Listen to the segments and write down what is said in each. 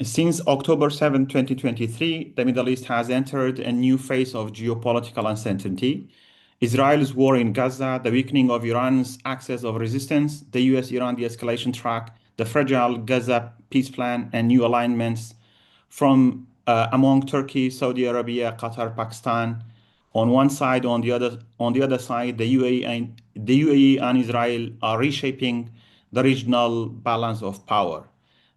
Since October 7, 2023, the Middle East has entered a new phase of geopolitical uncertainty. Israel's war in Gaza, the weakening of Iran's axis of resistance, the US-Iran de-escalation track, the fragile Gaza peace plan, and new alignments from among Turkey, Saudi Arabia, Qatar, Pakistan on one side, on the other side, the UAE and Israel are reshaping the regional balance of power.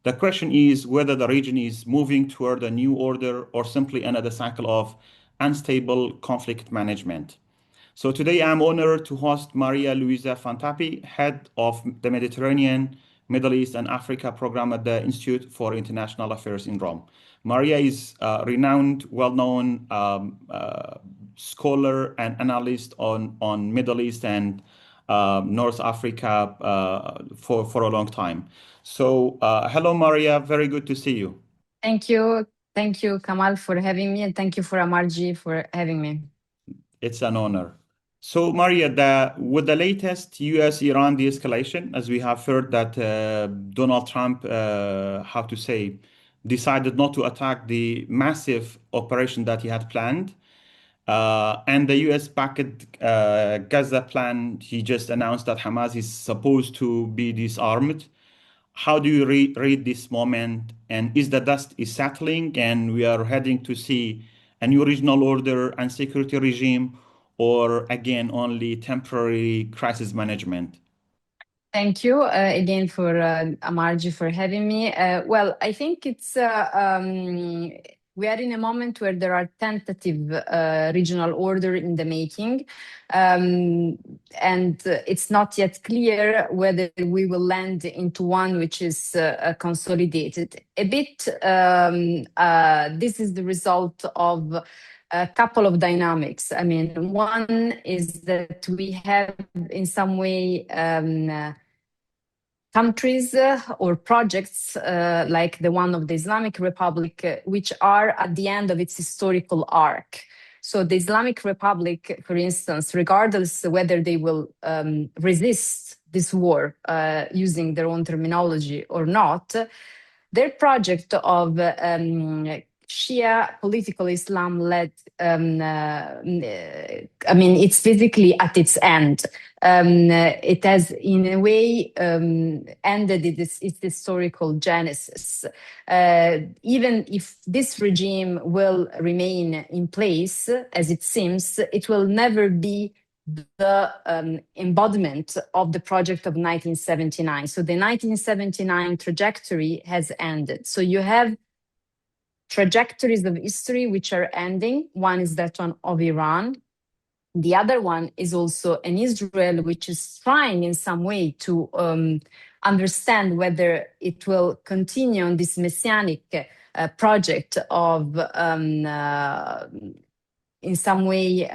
The question is whether the region is moving toward a new order or simply another cycle of unstable conflict management. So today I'm honored to host Maria Luisa Fantappiè, head of the Mediterranean, Middle East and Africa program at the Institute for International Affairs in Rome. Maria is a renowned, well-known scholar and analyst on Middle East and North Africa for a long time. So hello, Maria. Very good to see you. Thank you. Thank you, Kamal, for having me, and thank you for Amargi for having me. It's an honor. So, Maria, with the latest US-Iran de-escalation, as we have heard that Donald Trump, decided not to attack the massive operation that he had planned, and the US-backed Gaza plan, he just announced that Hamas is supposed to be disarmed. How do you read this moment? And is the dust is settling and we are heading to see a new regional order and security regime, or again, only temporary crisis management? Thank you again for Amargi for having me. Well, I think it's we are in a moment where there are tentative regional order in the making, and it's not yet clear whether we will land into one which is consolidated. A bit, this is the result of a couple of dynamics. I mean, one is that we have in some way countries or projects like the one of the Islamic Republic, which are at the end of its historical arc. So the Islamic Republic, for instance, regardless whether they will resist this war using their own terminology or not, their project of Shia political Islam led, I mean, it's physically at its end. It has, in a way, ended its historical genesis. Even if this regime will remain in place, as it seems, it will never be the embodiment of the project of 1979. So the 1979 trajectory has ended. So you have trajectories of history which are ending. One is that one of Iran. The other one is also an Israel which is trying in some way to understand whether it will continue on this messianic project of in some way,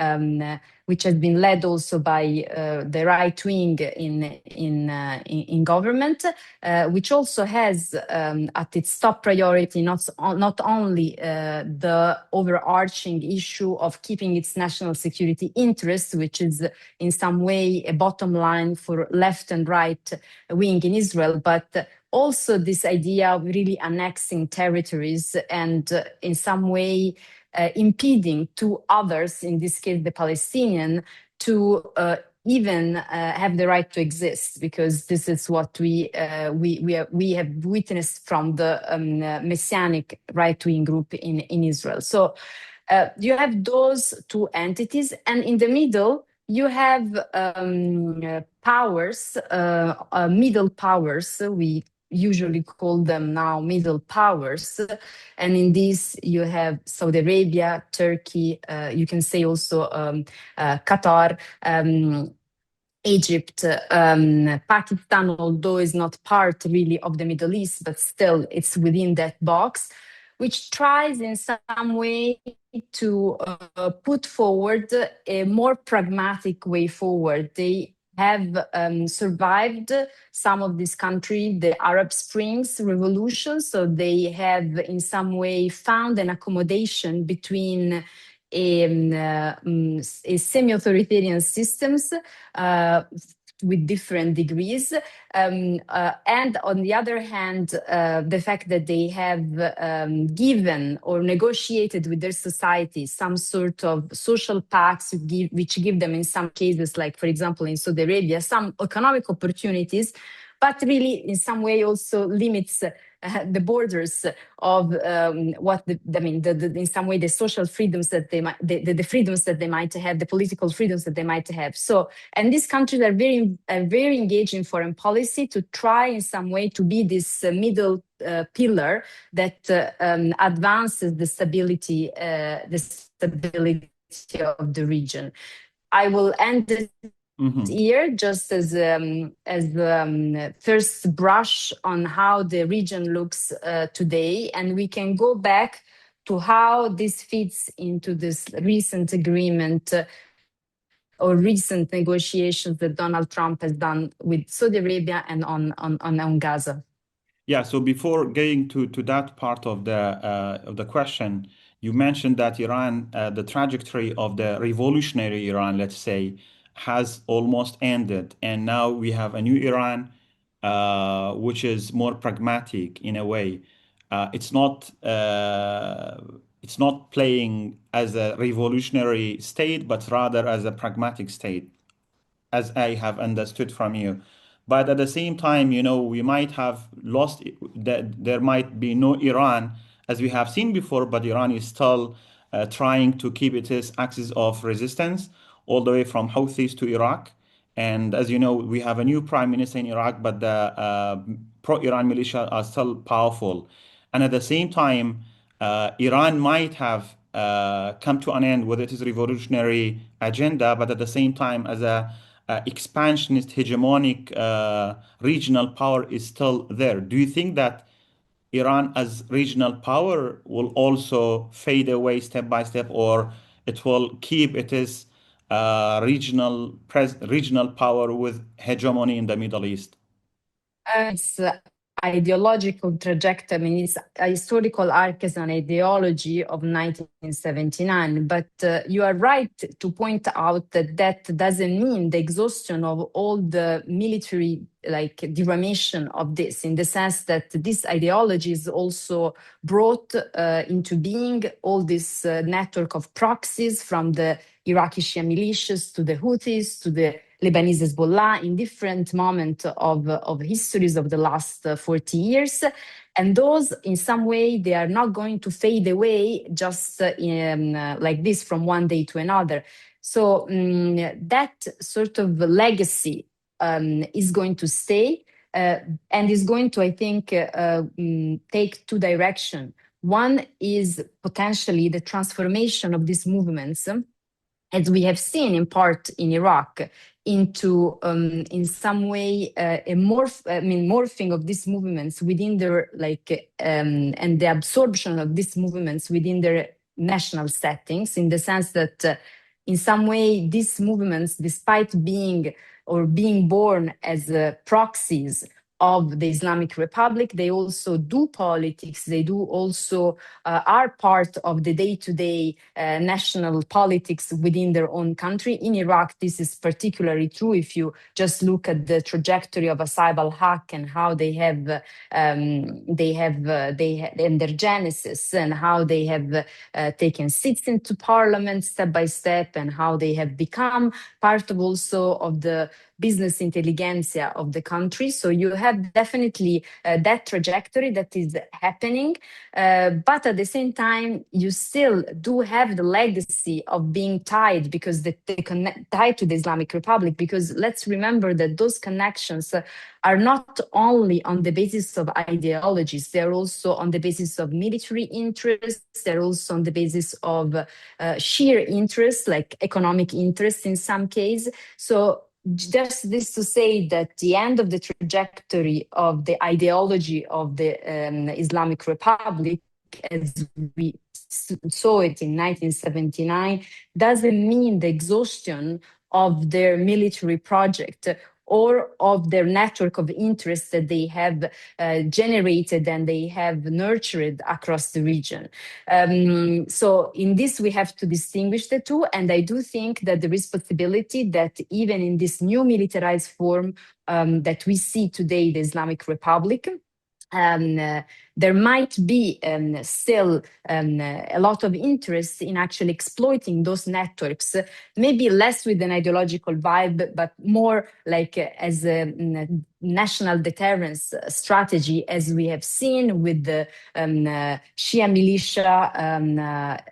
which has been led also by the right wing in government, which also has at its top priority not only the overarching issue of keeping its national security interests, which is in some way a bottom line for left and right wing in Israel, but also this idea of really annexing territories and in some way impeding to others, in this case the Palestinian, to even have the right to exist, because this is what we have witnessed from the messianic right-wing group in Israel. So you have those two entities, and in the middle you have powers, middle powers. We usually call them now middle powers. And in this, you have Saudi Arabia, Turkey, you can say also Qatar, Egypt, Pakistan, although is not part really of the Middle East, but still it's within that box, which tries in some way to put forward a more pragmatic way forward. They have survived some of this country, the Arab Springs revolution. So they have in some way found an accommodation between a semi-authoritarian systems with different degrees. And on the other hand, the fact that they have given or negotiated with their society some sort of social pacts which give them in some cases, like for example in Saudi Arabia, some economic opportunities, but really in some way also limits the borders of in some way the social freedoms that they might, the freedoms that they might have, the political freedoms that they might have. So, and these countries are very engaged in foreign policy to try in some way to be this middle pillar that advances the stability of the region. I will end it here just as first brush on how the region looks today, and we can go back to how this fits into this recent agreement or recent negotiations that Donald Trump has done with Saudi Arabia and on Gaza. Yeah. So before getting to that part of the question, you mentioned that Iran, the trajectory of the revolutionary Iran, let's say, has almost ended, and now we have a new Iran, which is more pragmatic in a way. It's not playing as a revolutionary state, but rather as a pragmatic state, as I have understood from you. But at the same time, we might have lost that there might be no Iran as we have seen before, but Iran is still trying to keep its axis of resistance all the way from Houthis to Iraq. And as you know, we have a new prime minister in Iraq, but the pro-Iran militia are still powerful. And at the same time, Iran might have come to an end with its revolutionary agenda, but at the same time, as a expansionist, hegemonic regional power is still there. Do you think that Iran as regional power will also fade away step by step, or it will keep its regional power with hegemony in the Middle East? It's ideological trajectory. I mean, it's a historical arc as an ideology of 1979. But you are right to point out that that doesn't mean the exhaustion of all the military derivation of this, in the sense that this ideology is also brought into being all this network of proxies, from the Iraqi Shia militias to the Houthis to the Lebanese Hezbollah in different moments of histories of the last 40 years. And those, in some way, they are not going to fade away just like this from one day to another. So that sort of legacy is going to stay and is going to, I think, take two directions. One is potentially the transformation of these movements, as we have seen in part in Iraq, into, in some way, morphing of these movements within their, and the absorption of these movements within their national settings, in the sense that, in some way, these movements, despite being born as proxies of the Islamic Republic, they also do politics. They do also are part of the day-to-day national politics within their own country. In Iraq, this is particularly true if you just look at the trajectory of Saif al-Haq and how they have and their genesis, and how they have taken seats into parliament step by step, and how they have become part of also of the business intelligentsia of the country. So you have definitely that trajectory that is happening. But at the same time, you still do have the legacy of being tied, because they tied to the Islamic Republic, because let's remember that those connections are not only on the basis of ideologies, they're also on the basis of military interests, they're also on the basis of sheer interests, like economic interests in some case. So just this to say that the end of the trajectory of the ideology of the Islamic Republic, as we saw it in 1979, doesn't mean the exhaustion of their military project or of their network of interests that they have generated and they have nurtured across the region. So in this, we have to distinguish the two. And I do think that there is possibility that even in this new militarized form that we see today, the Islamic Republic, there might be still a lot of interest in actually exploiting those networks, maybe less with an ideological vibe, but more like as a national deterrence strategy, as we have seen with the Shia militia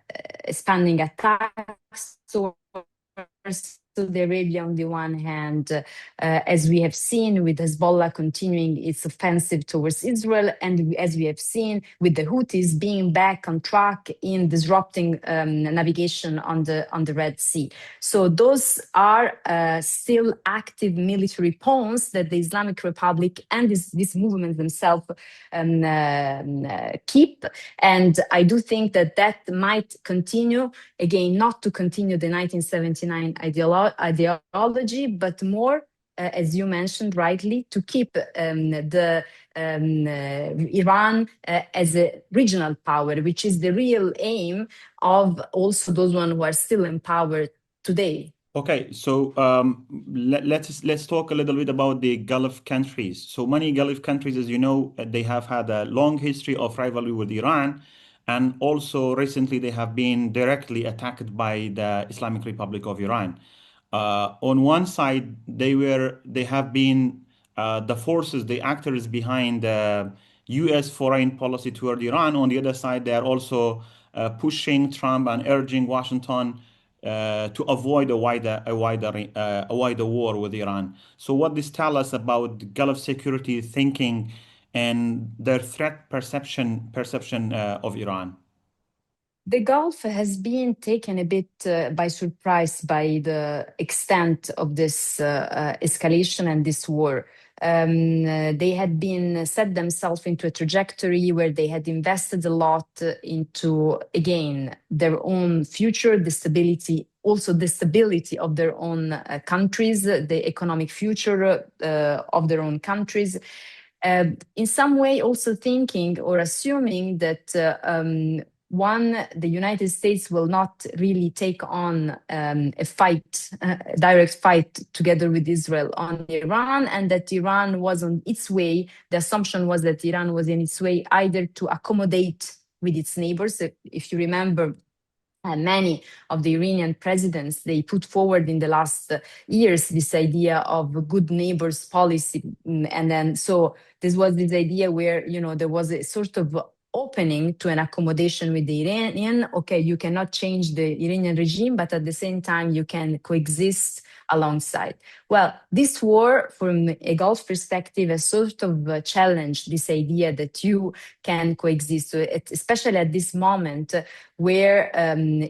expanding attacks towards Saudi Arabia on the one hand, as we have seen with Hezbollah continuing its offensive towards Israel, and as we have seen with the Houthis being back on track in disrupting navigation on the Red Sea. So those are still active military pawns that the Islamic Republic and this movement themselves keep. And I do think that that might continue, again, not to continue the 1979 ideology, but more, as you mentioned rightly, to keep Iran as a regional power, which is the real aim of also those ones who are still in power today. Okay, so let's talk a little bit about the Gulf countries. So many Gulf countries, as you know, they have had a long history of rivalry with Iran, and also recently they have been directly attacked by the Islamic Republic of Iran. On one side, they have been the forces, the actors behind U.S. foreign policy toward Iran. On the other side, they are also pushing Trump and urging Washington to avoid a wider war with Iran. So, what this tells us about Gulf security thinking and their threat perception of Iran? The Gulf has been taken a bit by surprise by the extent of this escalation and this war. They had been set themselves into a trajectory where they had invested a lot into, again, their own future, the stability, also the stability of their own countries, the economic future of their own countries. In some way, also thinking or assuming that the United States will not really take on a fight, direct fight together with Israel on Iran, and that Iran was on its way. The assumption was that Iran was in its way either to accommodate with its neighbors. If you remember, many of the Iranian presidents, they put forward in the last years this idea of good neighbors policy. And then so this was this idea where, there was a sort of opening to an accommodation with the Iranian. Okay, you cannot change the Iranian regime, but at the same time, you can coexist alongside. Well, this war, from a Gulf perspective, has sort of challenged this idea that you can coexist, especially at this moment where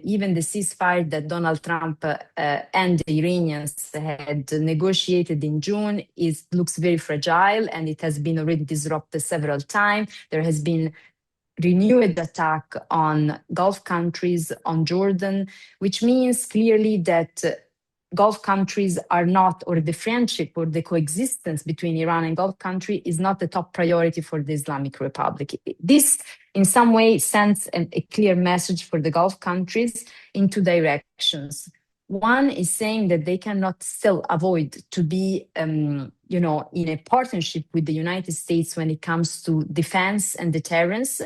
even the ceasefire that Donald Trump and the Iranians had negotiated in June looks very fragile, and it has been already disrupted several times. There has been renewed attack on Gulf countries, on Jordan, which means clearly that Gulf countries are not, or the friendship or the coexistence between Iran and Gulf country is not the top priority for the Islamic Republic. This, in some way, sends a clear message for the Gulf countries in two directions. One is saying that they cannot still avoid to be, in a partnership with the United States when it comes to defense and deterrence.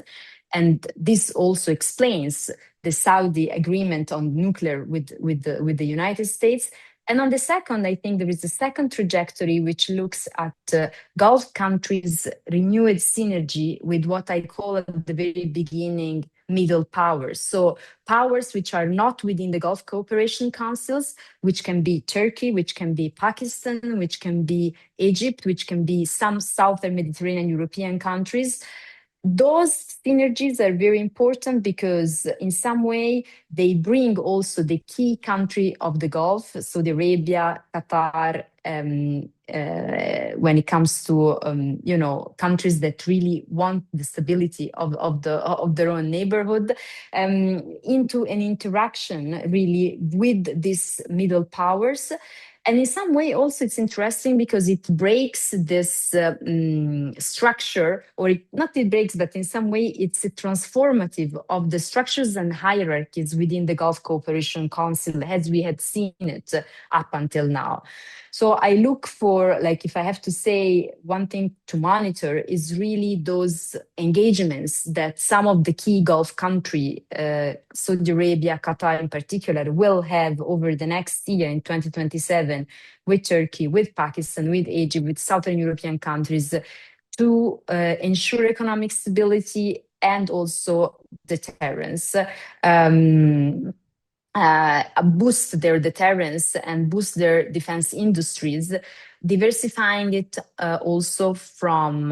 And this also explains the Saudi agreement on nuclear with the United States. And on the second, I think there is a second trajectory which looks at Gulf countries' renewed synergy with what I call at the very beginning middle powers. So powers which are not within the Gulf Cooperation Councils, which can be Turkey, which can be Pakistan, which can be Egypt, which can be some Southern Mediterranean European countries. Those synergies are very important because in some way they bring also the key country of the Gulf, Saudi Arabia, Qatar, when it comes to countries that really want the stability of their own neighborhood, into an interaction really with these middle powers. And in some way, also, it's interesting because it breaks this structure, or not it breaks, but in some way, it's a transformative of the structures and hierarchies within the Gulf Cooperation Council as we had seen it up until now. So I look for, like, if I have to say one thing to monitor is really those engagements that some of the key Gulf countries, Saudi Arabia, Qatar in particular, will have over the next year in 2027 with Turkey, with Pakistan, with Egypt, with Southern European countries to ensure economic stability and also deterrence. Boost their deterrence and boost their defense industries, diversifying it also from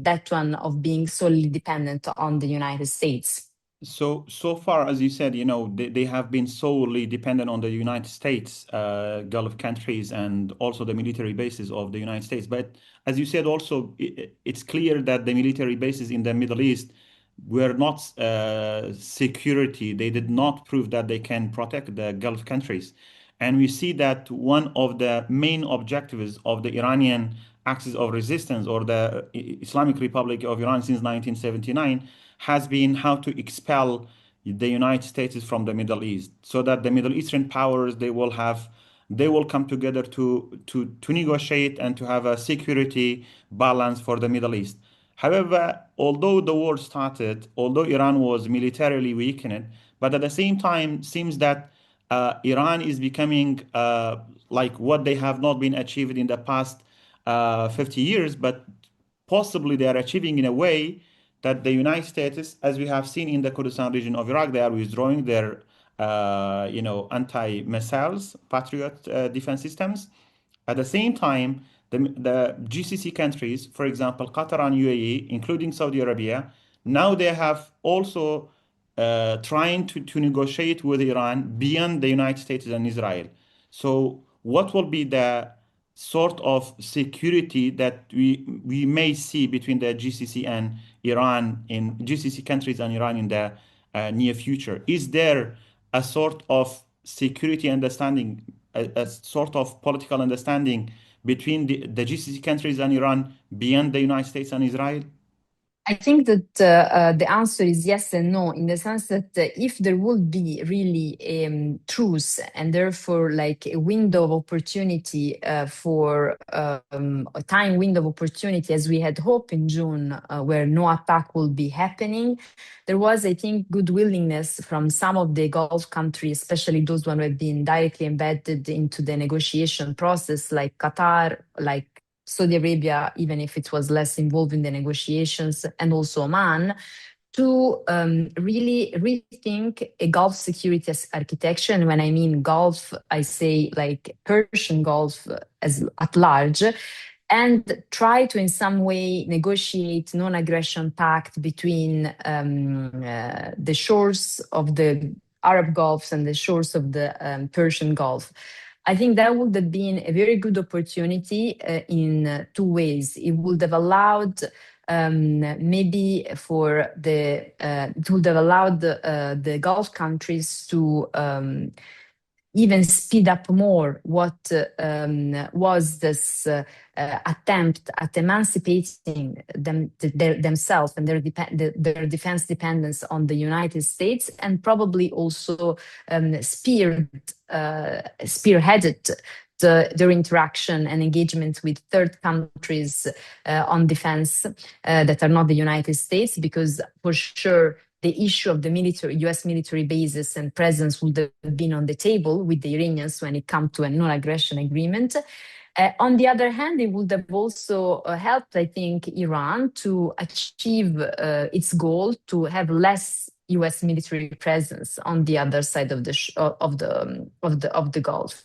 that one of being solely dependent on the United States. So far, as you said, they have been solely dependent on the United States, Gulf countries, and also the military bases of the United States. But as you said, also, it's clear that the military bases in the Middle East were not security. They did not prove that they can protect the Gulf countries. And we see that one of the main objectives of the Iranian axis of resistance, or the Islamic Republic of Iran since 1979, has been how to expel the United States from the Middle East, so that the Middle Eastern powers, they will come together to negotiate and to have a security balance for the Middle East. However, although the war started, although Iran was militarily weakened, but at the same time, seems that Iran is becoming like what they have not been achieved in the past 50 years, but possibly they are achieving in a way that the United States, as we have seen in the Kurdistan region of Iraq, they are withdrawing their, anti-missiles, Patriot defense systems. At the same time, the GCC countries, for example, Qatar and UAE, including Saudi Arabia, now they have also trying to negotiate with Iran beyond the United States and Israel. So, what will be the sort of security that we may see between the GCC and Iran, in GCC countries and Iran, in the near future? Is there a sort of security understanding, a sort of political understanding between the GCC countries and Iran beyond the United States and Israel? I think that the answer is yes and no, in the sense that if there would be really truce and therefore like a window of opportunity for a time window of opportunity, as we had hoped in June, where no attack will be happening, there was, I think, good willingness from some of the Gulf countries, especially those who have been directly embedded into the negotiation process, like Qatar, like Saudi Arabia, even if it was less involved in the negotiations, and also Oman, to really rethink a Gulf security architecture. And when I mean Gulf, I say like Persian Gulf as at large, and try to in some way negotiate non-aggression pact between the shores of the Arab Gulfs and the shores of the Persian Gulf. I think that would have been a very good opportunity in two ways. It would have allowed maybe for the it would have allowed the Gulf countries to even speed up more what was this attempt at emancipating themselves and their defense dependence on the United States, and probably also spearheaded their interaction and engagement with third countries on defense that are not the United States, because for sure the issue of the US military bases and presence would have been on the table with the Iranians when it comes to a non-aggression agreement. On the other hand, it would have also helped, I think, Iran to achieve its goal to have less US military presence on the other side of the Gulf.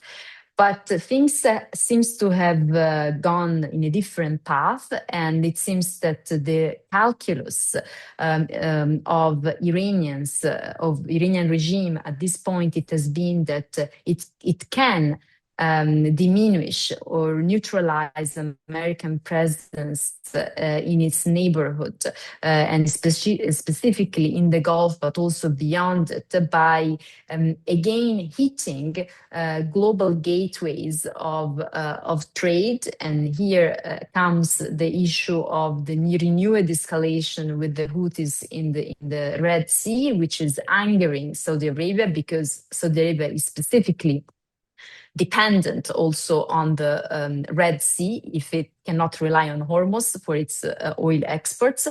But things seems to have gone in a different path, and it seems that the calculus of Iranian regime at this point, it has been that it can diminish or neutralize American presence in its neighborhood, and specifically in the Gulf, but also beyond it, by again hitting global gateways of trade. And here comes the issue of the renewed escalation with the Houthis in the Red Sea, which is angering Saudi Arabia, because Saudi Arabia is specifically dependent also on the Red Sea, if it cannot rely on Hormuz for its oil exports.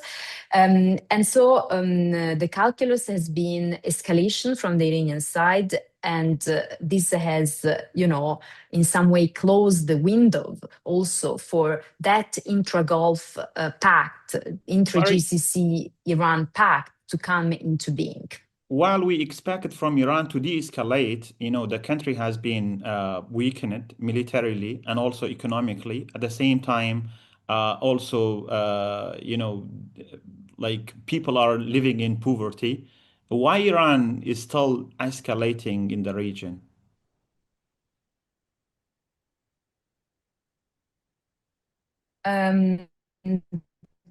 And so the calculus has been escalation from the Iranian side, and this has, in some way closed the window also for that intra-Gulf pact, intra-GCC Iran pact to come into being. While we expect from Iran to de-escalate, the country has been weakened militarily and also economically. At the same time, also, like people are living in poverty. Why Iran is still escalating in the region?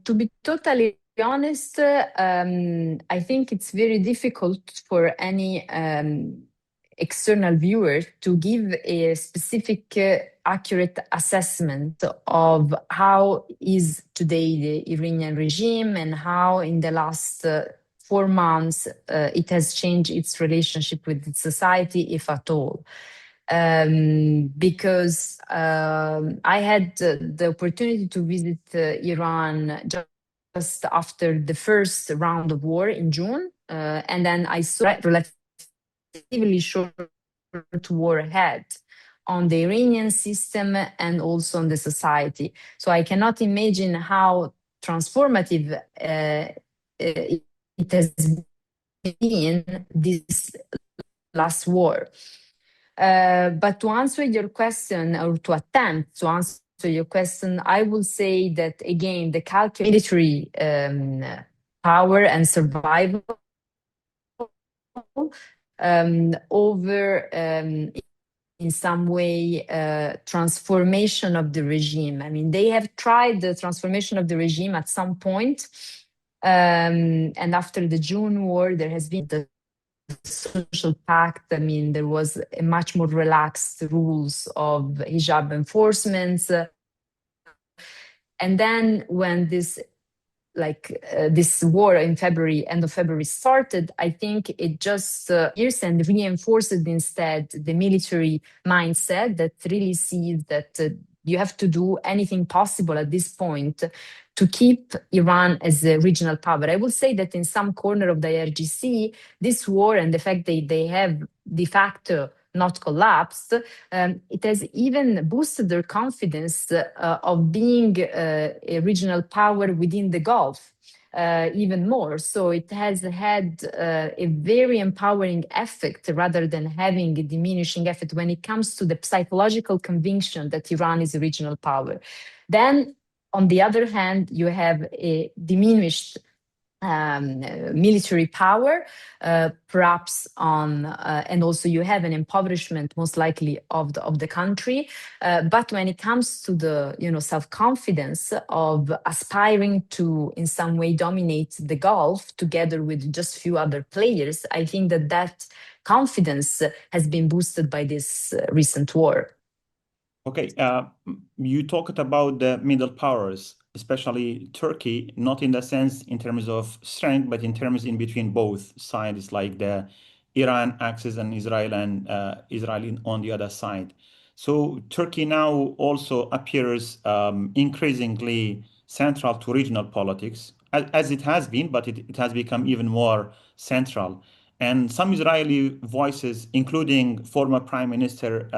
To be totally honest, I think it's very difficult for any external viewer to give a specific, accurate assessment of how is today the Iranian regime and how in the last 4 months it has changed its relationship with its society, if at all. Because I had the opportunity to visit Iran just after the first round of war in June, and then I saw relatively short war ahead on the Iranian system and also on the society. So I cannot imagine how transformative it has been this last war. But to answer your question, or to attempt to answer your question, I will say that again, the military power and survival over, in some way, transformation of the regime. I mean, they have tried the transformation of the regime at some point, and after the June war, there has been the social pact. I mean, there was a much more relaxed rules of hijab enforcement. And then when this war in February, end of February started, I think it just years and reinforced instead the military mindset that really sees that you have to do anything possible at this point to keep Iran as a regional power. I will say that in some corner of the IRGC, this war and the fact that they have de facto not collapsed, it has even boosted their confidence of being a regional power within the Gulf. Even more. So it has had a very empowering effect rather than having a diminishing effect when it comes to the psychological conviction that Iran is a regional power. Then, on the other hand, you have a diminished military power, perhaps and also you have an impoverishment most likely of the country. But when it comes to the self-confidence of aspiring to in some way dominate the Gulf together with just few other players, I think that confidence has been boosted by this recent war. Okay, you talked about the middle powers, especially Turkey, not in the sense in terms of strength, but in terms in between both sides, like the Iran axis and Israel and Israel on the other side. So Turkey now also appears increasingly central to regional politics, as it has been, but it has become even more central. And some Israeli voices, including former Prime Minister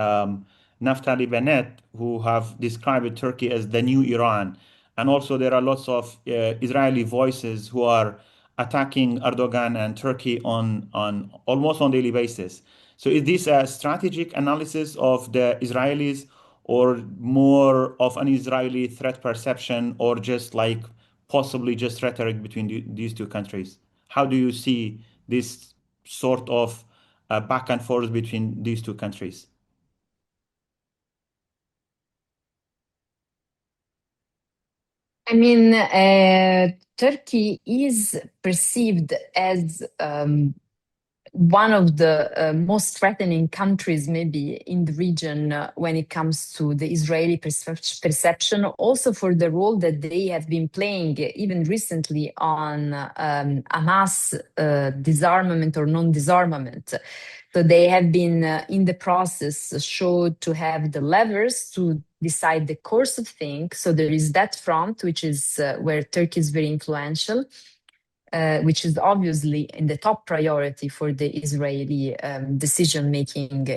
Naftali Bennett, who have described Turkey as the new Iran. And also there are lots of Israeli voices who are attacking Erdogan and Turkey on almost on daily basis. So is this a strategic analysis of the Israelis or more of an Israeli threat perception or just like possibly just rhetoric between these two countries? How do you see this sort of back and forth between these two countries? I mean, Turkey is perceived as one of the most threatening countries, maybe in the region, when it comes to the Israeli perception, also for the role that they have been playing, even recently, on Hamas disarmament or non-disarmament. So they have been in the process showed to have the levers to decide the course of things. So there is that front, which is where Turkey is very influential. Which is obviously in the top priority for the Israeli decision-making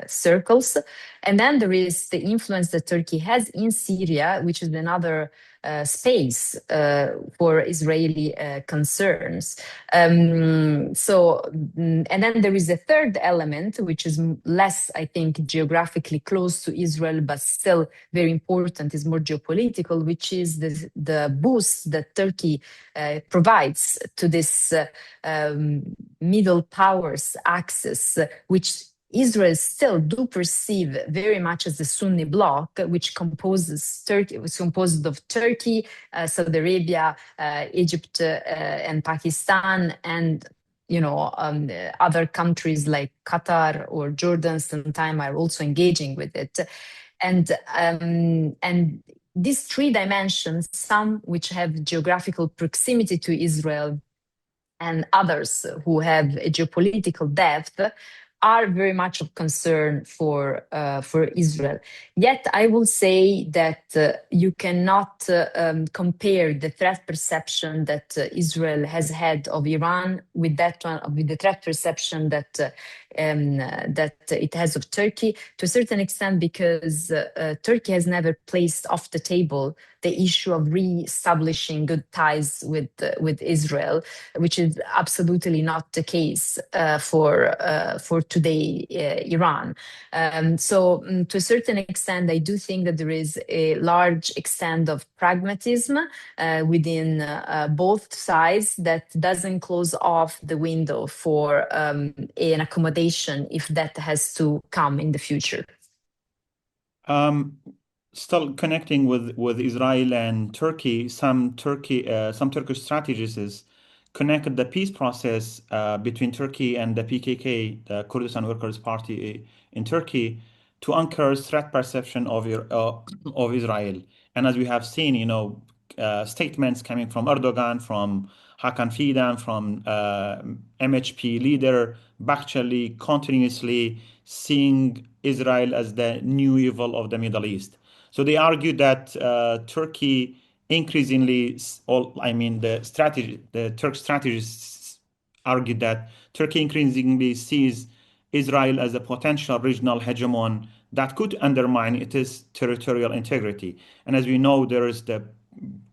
circles. And then there is the influence that Turkey has in Syria, which is another space for Israeli concerns. And then there is a third element, which is less, I think, geographically close to Israel, but still very important, is more geopolitical, which is the boost that Turkey provides to this middle powers axis, which Israel still do perceive very much as the Sunni bloc, which composes Turkey, was composed of Turkey, Saudi Arabia, Egypt, and Pakistan, and other countries like Qatar or Jordan sometime are also engaging with it. And these three dimensions, some which have geographical proximity to Israel and others who have a geopolitical depth, are very much of concern for Israel. Yet I will say that you cannot compare the threat perception that Israel has had of Iran with that one, with the threat perception that it has of Turkey, to a certain extent, because Turkey has never placed off the table the issue of re-establishing good ties with Israel, which is absolutely not the case for today Iran. So to a certain extent, I do think that there is a large extent of pragmatism within both sides that doesn't close off the window for an accommodation if that has to come in the future. Still connecting with Israel and Turkey, some Turkish strategists connected the peace process between Turkey and the PKK, the Kurdistan Workers' Party in Turkey, to anchor threat perception of Israel. And as we have seen, statements coming from Erdogan, from Hakan Fidan, from MHP leader Bakhtiari, continuously seeing Israel as the new evil of the Middle East. So they argue that Turkey increasingly, the Turk strategists argue that Turkey increasingly sees Israel as a potential regional hegemon that could undermine its territorial integrity. And as we know, there is the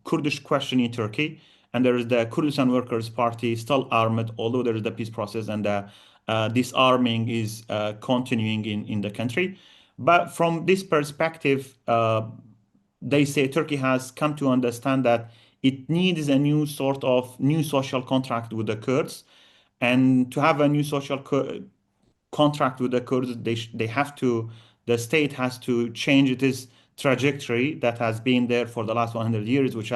Kurdish question in Turkey, and there is the Kurdistan Workers' Party still armed, although there is the peace process and the disarming is continuing in the country. But from this perspective, they say Turkey has come to understand that it needs a new sort of new social contract with the Kurds. And to have a new social contract with the Kurds, the state has to change its trajectory that has been there for the last 100 years, which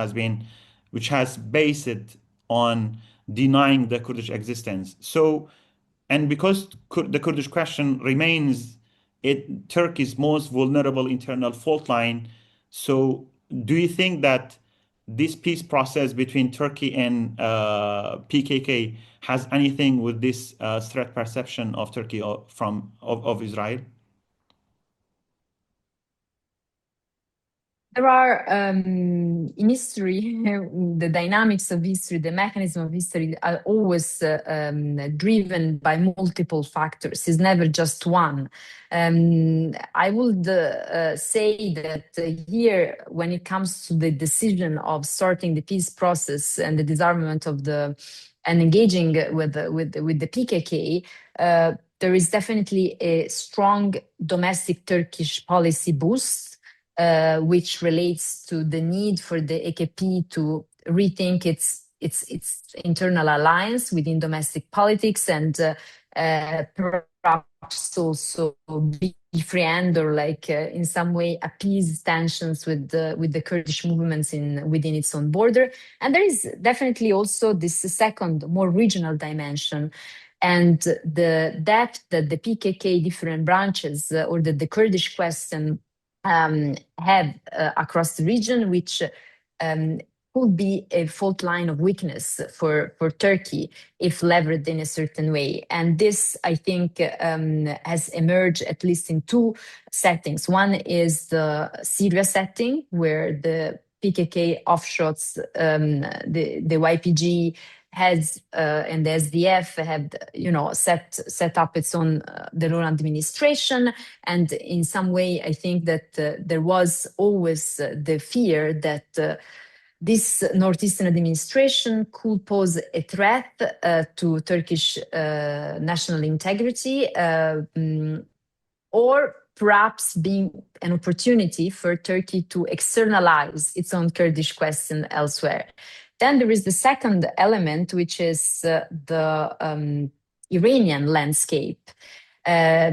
has based it on denying the Kurdish existence. So, and because the Kurdish question remains Turkey's most vulnerable internal fault line, so do you think that this peace process between Turkey and PKK has anything with this threat perception of Turkey of Israel? There are, in history, the dynamics of history, the mechanism of history are always driven by multiple factors. It's never just one. I would say that here, when it comes to the decision of starting the peace process and the disarmament and engaging with the PKK, there is definitely a strong domestic Turkish policy boost, which relates to the need for the AKP to rethink its internal alliance within domestic politics and perhaps also befriend or in some way appease tensions with the Kurdish movements within its own border. And there is definitely also this second, more regional dimension, and the depth that the PKK different branches or that the Kurdish question have across the region, which could be a fault line of weakness for Turkey if levered in a certain way. And this, I think, has emerged at least in two settings. One is the Syria setting, where the PKK offshoots, the YPG has and the SDF had, set up its own their own administration, and in some way, I think that there was always the fear that this northeastern administration could pose a threat to Turkish national integrity, or perhaps being an opportunity for Turkey to externalize its own Kurdish question elsewhere. Then there is the second element, which is the Iranian landscape. At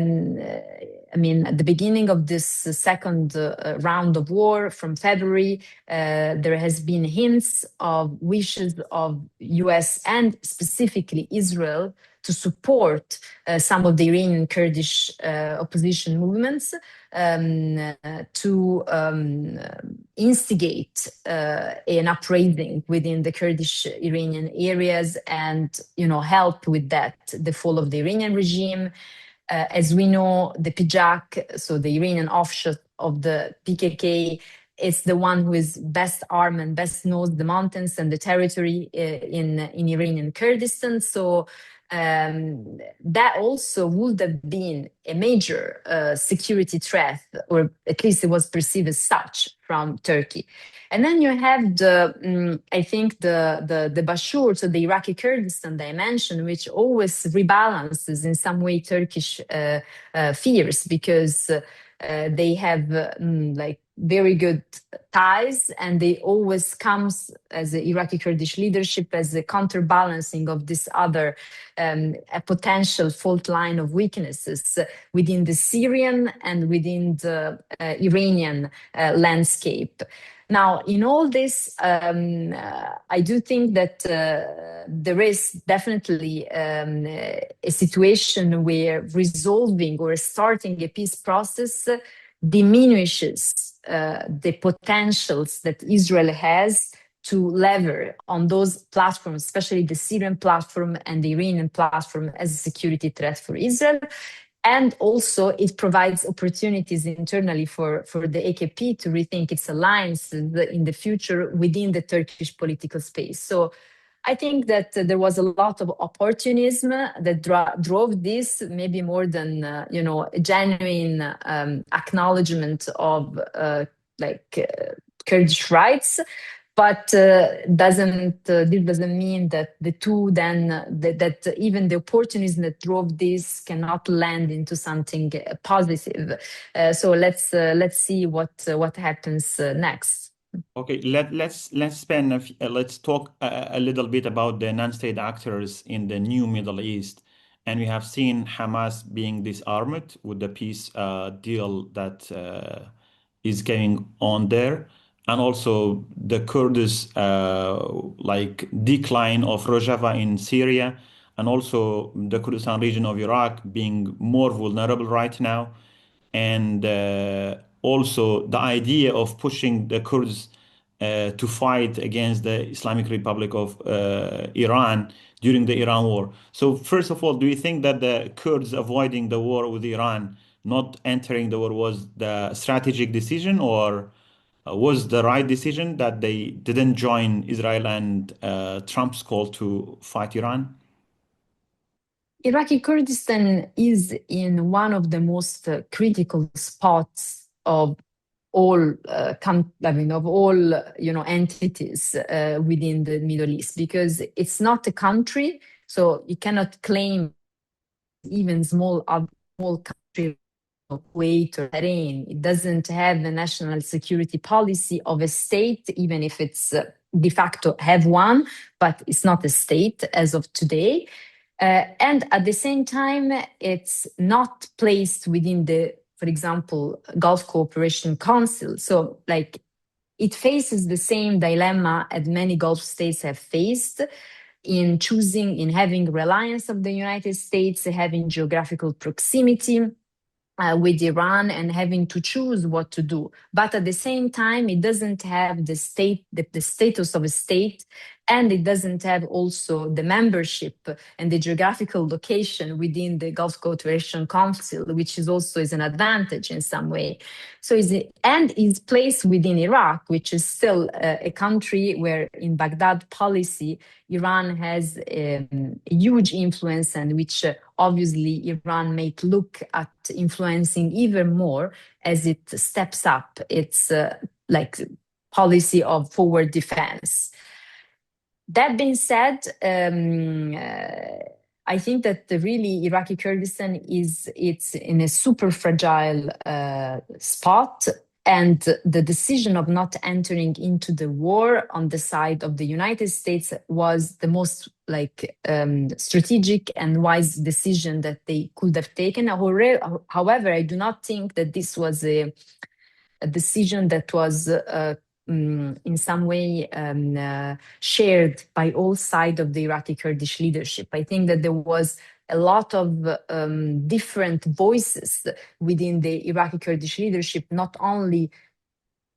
the beginning of this second round of war from February, there has been hints of wishes of US and specifically Israel to support some of the Iranian Kurdish opposition movements, to instigate an uprising within the Kurdish Iranian areas and help with that, the fall of the Iranian regime. As we know, the PJAK, so the Iranian offshoot of the PKK, is the one who is best armed and best knows the mountains and the territory in Iranian Kurdistan. So that also would have been a major security threat, or at least it was perceived as such from Turkey. And then you have the Bashur, so the Iraqi Kurdistan dimension, which always rebalances in some way Turkish fears, because they have very good ties, and they always comes as the Iraqi Kurdish leadership as a counterbalancing of this other a potential fault line of weaknesses within the Syrian and within the Iranian landscape. Now, in all this, I do think that there is definitely a situation where resolving or starting a peace process diminishes the potentials that Israel has to lever on those platforms, especially the Syrian platform and the Iranian platform, as a security threat for Israel. And also it provides opportunities internally for the AKP to rethink its alliances in the future within the Turkish political space. So I think that there was a lot of opportunism that drove this, maybe more than a genuine acknowledgement of Kurdish rights. But this doesn't mean that the two then that even the opportunism that drove this cannot land into something positive. So let's see what happens next. Okay, let's talk a little bit about the non-state actors in the new Middle East, and we have seen Hamas being disarmed with the peace deal that is going on there, and also the Kurdish decline of Rojava in Syria, and also the Kurdistan region of Iraq being more vulnerable right now, and also the idea of pushing the Kurds to fight against the Islamic Republic of Iran during the Iran war. So first of all, do you think that the Kurds avoiding the war with Iran, not entering the war, was the strategic decision, or was the right decision that they didn't join Israel and Trump's call to fight Iran? Iraqi Kurdistan is in one of the most critical spots of all entities within the Middle East, because it's not a country, so you cannot claim even small country of Kuwait or Bahrain. It doesn't have a national security policy of a state, even if it's de facto have one, but it's not a state as of today. And at the same time, it's not placed within the, for example, Gulf Cooperation Council. So, like, it faces the same dilemma as many Gulf states have faced in choosing, in having reliance of the United States, having geographical proximity with Iran and having to choose what to do. But at the same time, it doesn't have the status of a state, and it doesn't have also the membership and the geographical location within the Gulf Cooperation Council, which is also is an advantage in some way. So is placed within Iraq, which is still a country where in Baghdad policy, Iran has a huge influence, and which obviously Iran may look at influencing even more as it steps up its like policy of forward defense. That being said, I think that really Iraqi Kurdistan it's in a super fragile spot, and the decision of not entering into the war on the side of the United States was the most strategic and wise decision that they could have taken. However, I do not think that this was a decision that was in some way shared by all sides of the Iraqi Kurdish leadership. I think that there was a lot of different voices within the Iraqi Kurdish leadership, not only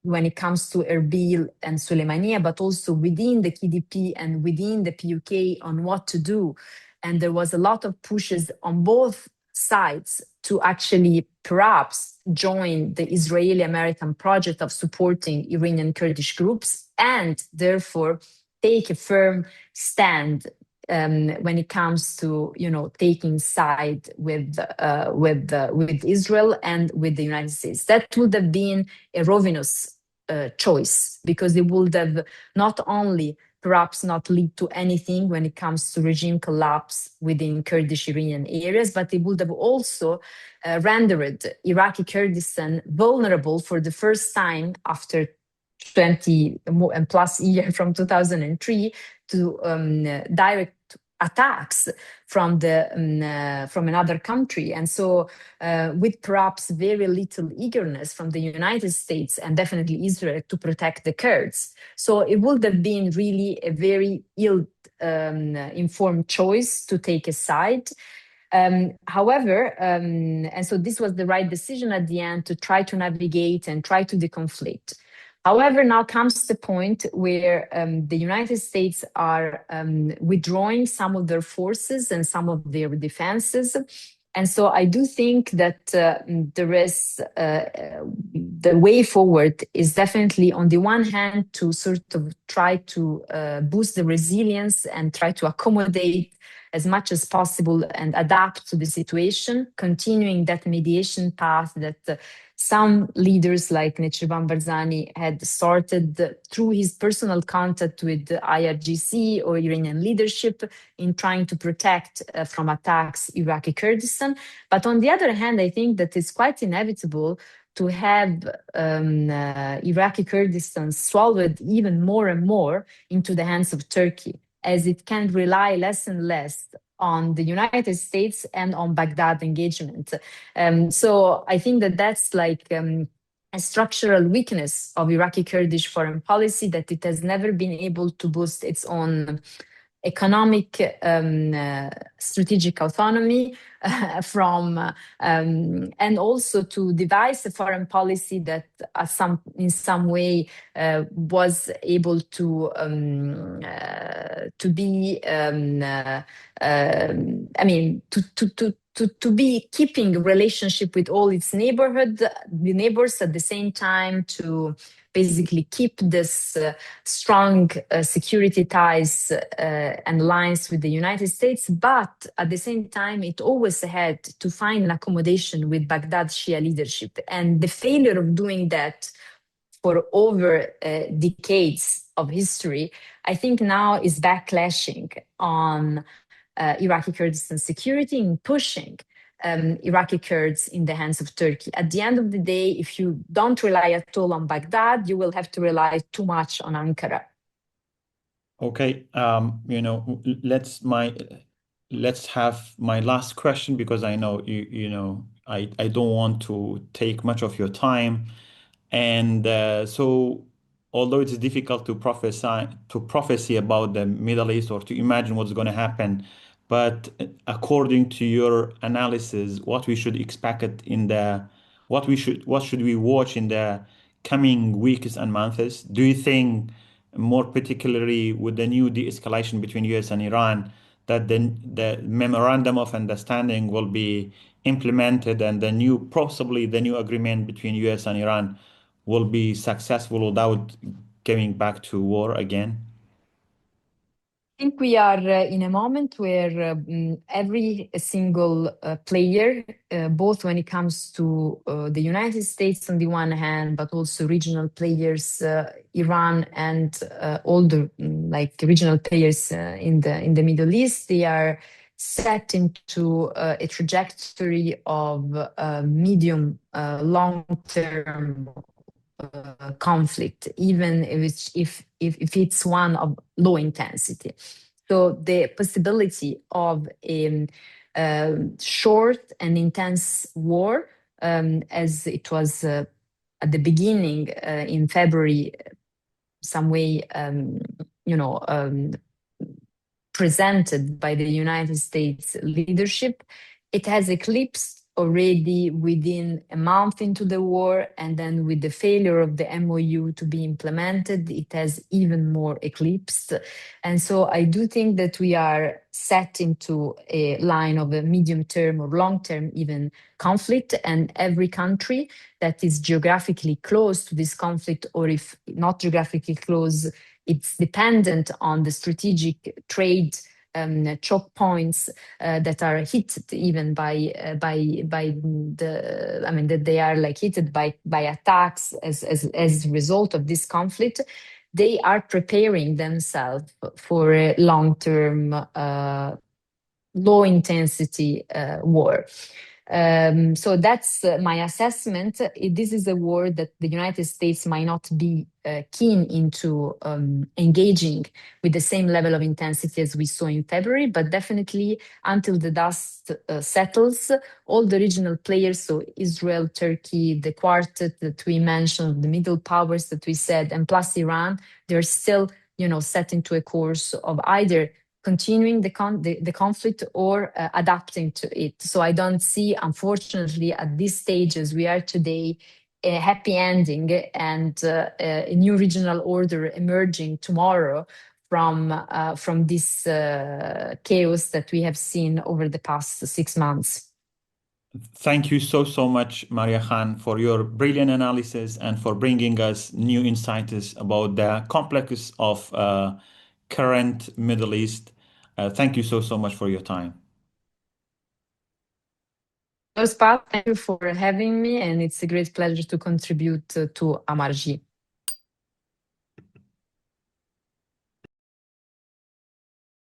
when it comes to Erbil and Suleimania, but also within the KDP and within the PUK on what to do. And there was a lot of pushes on both sides to actually perhaps join the Israeli-American project of supporting Iranian Kurdish groups, and therefore take a firm stand when it comes to taking side with Israel and with the United States. That would have been a ruinous choice, because it would have not only perhaps not lead to anything when it comes to regime collapse within Kurdish Iranian areas, but it would have also rendered Iraqi Kurdistan vulnerable for the first time after 20 and plus years from 2003 to direct attacks from another country. And so with perhaps very little eagerness from the United States and definitely Israel to protect the Kurds. So it would have been really a very ill-informed choice to take a side. However, and so this was the right decision at the end to try to navigate and try to deconflict. However, now comes the point where the United States are withdrawing some of their forces and some of their defenses. And so I do think that there is the way forward is definitely, on the one hand, to sort of try to boost the resilience and try to accommodate as much as possible and adapt to the situation, continuing that mediation path that some leaders like Nechirvan Barzani had started through his personal contact with the IRGC or Iranian leadership in trying to protect from attacks Iraqi Kurdistan. But on the other hand, I think that it's quite inevitable to have Iraqi Kurdistan swallowed even more and more into the hands of Turkey, as it can rely less and less on the United States and on Baghdad engagement. So I think that that's like a structural weakness of Iraqi Kurdish foreign policy, that it has never been able to boost its own economic strategic autonomy and also to devise a foreign policy that in some way was able to be to be keeping relationship with all its the neighbors, at the same time to basically keep this strong security ties and alliance with the United States, but at the same time, it always had to find an accommodation with Baghdad Shia leadership. And the failure of doing that for over decades of history, I think now is backlashing on Iraqi Kurdistan security in pushing Iraqi Kurds in the hands of Turkey. At the end of the day, if you don't rely at all on Baghdad, you will have to rely too much on Ankara. Okay, let's have my last question because I know I don't want to take much of your time. And so, although it's difficult to prophesy about the Middle East or to imagine what's going to happen, but according to your analysis, what we should expect in the what should we watch in the coming weeks and months? Do you think, more particularly with the new de-escalation between US and Iran, that the memorandum of understanding will be implemented and possibly the new agreement between US and Iran will be successful without going back to war again? I think we are in a moment where every single player, both when it comes to the United States on the one hand, but also regional players, Iran and all the like regional players in the Middle East, they are set into a trajectory of medium long term conflict, even if it's one of low intensity. So the possibility of a short and intense war, as it was at the beginning in February, some way, presented by the United States leadership, it has eclipsed already within a month into the war, and then with the failure of the MOU to be implemented, it has even more eclipsed. And so I do think that we are set into a line of a medium term or long term even conflict, and every country that is geographically close to this conflict, or if not geographically close, it's dependent on the strategic trade choke points that are hit even by the, I mean, that they are like hit by attacks as a result of this conflict. They are preparing themselves for a long-term, low intensity war. So that's my assessment. This is a war that the United States might not be keen into engaging with the same level of intensity as we saw in February, but definitely until the dust settles, all the regional players, so Israel, Turkey, the quartet that we mentioned, the middle powers that we said, and plus Iran, they're still, set into a course of either continuing the conflict or adapting to it. So I don't see, unfortunately, at this stage as we are today, a happy ending and a new regional order emerging tomorrow from this chaos that we have seen over the past 6 months. Thank you so much, Maria Khan, for your brilliant analysis and for bringing us new insights about the complex of current Middle East. Thank you so much for your time. Thank you for having me, and it's a great pleasure to contribute to Amargi.